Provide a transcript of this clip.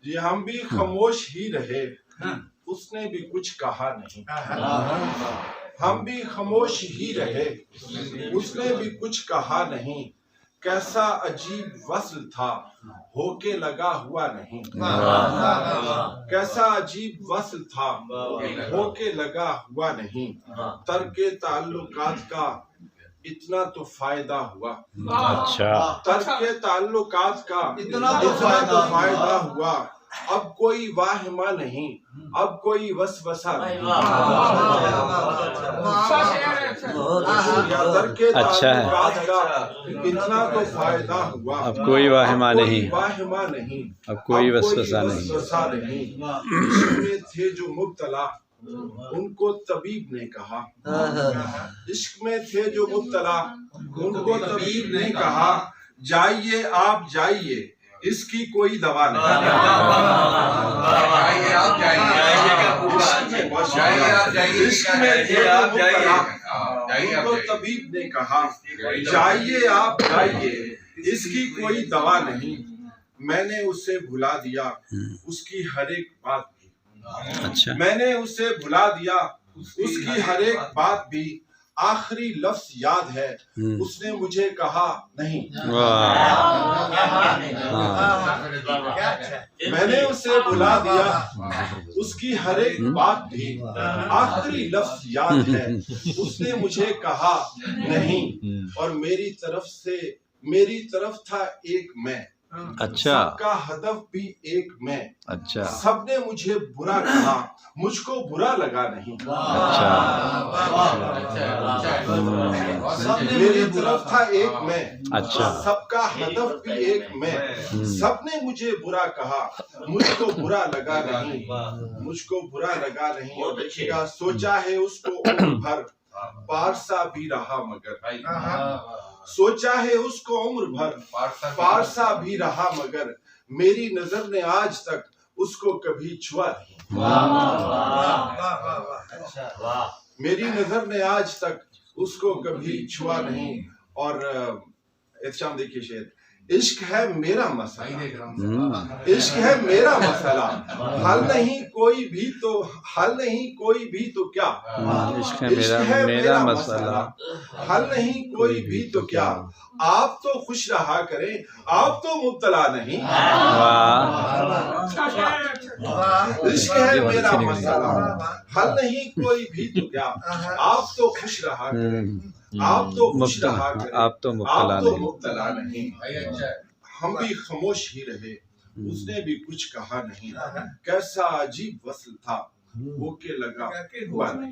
जी हम भी खामोश ही रहे, उसने भी कुछ कहा नहीं। हम भी खामोश ही रहे, उसने भी कुछ कहा नहीं। कैसा अजीब वस्ल था, होके लगा हुआ नहीं। कैसा अजीब वस्ल था, होके लगा हुआ नहीं। तर्के ताल्लुकात का इतना तो फायदा हुआ। अच्छा, तर्के ताल्लुकात का इतना तो फायदा हुआ। अब कोई वाहिमा नहीं, अब कोई वसवसा नहीं। तर्के ताल्लुकात का इतना तो फायदा हुआ। अब कोई वाहिमा नहीं, अब कोई वसवसा नहीं। इश्क में थे जो मुब्तला, उनको तबीब ने कहा। इश्क में थे जो मुब्तला, उनको तबीब ने कहा, जाइए आप जाइए, इसकी कोई दवा नहीं। इश्क में थे जो मुब्तला, उनको तबीब ने कहा, जाइए आप जाइए, इसकी कोई दवा नहीं। मैंने उसे भुला दिया उसकी हर एक बात भी। अच्छा, मैंने उसे भुला दिया उसकी हर एक बात भी। आखिरी लफ्ज याद है, उसने मुझे कहा नहीं। मैंने उसे भुला दिया उसकी हर एक बात भी। आखिरी लफ्ज याद है, उसने मुझे कहा नहीं। और मेरी तरफ था एक मैं। अच्छा, सबका हदफ भी एक मैं। अच्छा, सबने मुझे बुरा कहा, मुझको बुरा लगा नहीं। अच्छा, मेरी तरफ था एक मैं। अच्छा, सबका हदफ भी एक मैं। सबने मुझे बुरा कहा, मुझको बुरा लगा नहीं। मुझको बुरा लगा नहीं। और देखिएगा, सोचा है उसको उम्र भर, पारसा भी रहा मगर। सोचा है उसको उम्र भर, पारसा भी रहा मगर। मेरी नजर ने आज तक उसको कभी छुआ नहीं। मेरी नजर ने आज तक उसको कभी छुआ नहीं। और एहतशाम देखिए शेर, इश्क है मेरा मसला, इश्क है मेरा मसला। हल नहीं कोई भी तो क्या। इश्क है मेरा मसला, हल नहीं कोई भी तो क्या। आप तो खुश रहा करें, आप तो मुब्तला नहीं। इश्क है मेरा मसला, हल नहीं कोई भी तो क्या। आप तो खुश रहा करें, आप तो खुश रहा करें, आप तो मुब्तला नहीं। हम भी खामोश ही रहे, उसने भी कुछ कहा नहीं। कैसा अजीब वस्ल था, होके लगा हुआ नहीं।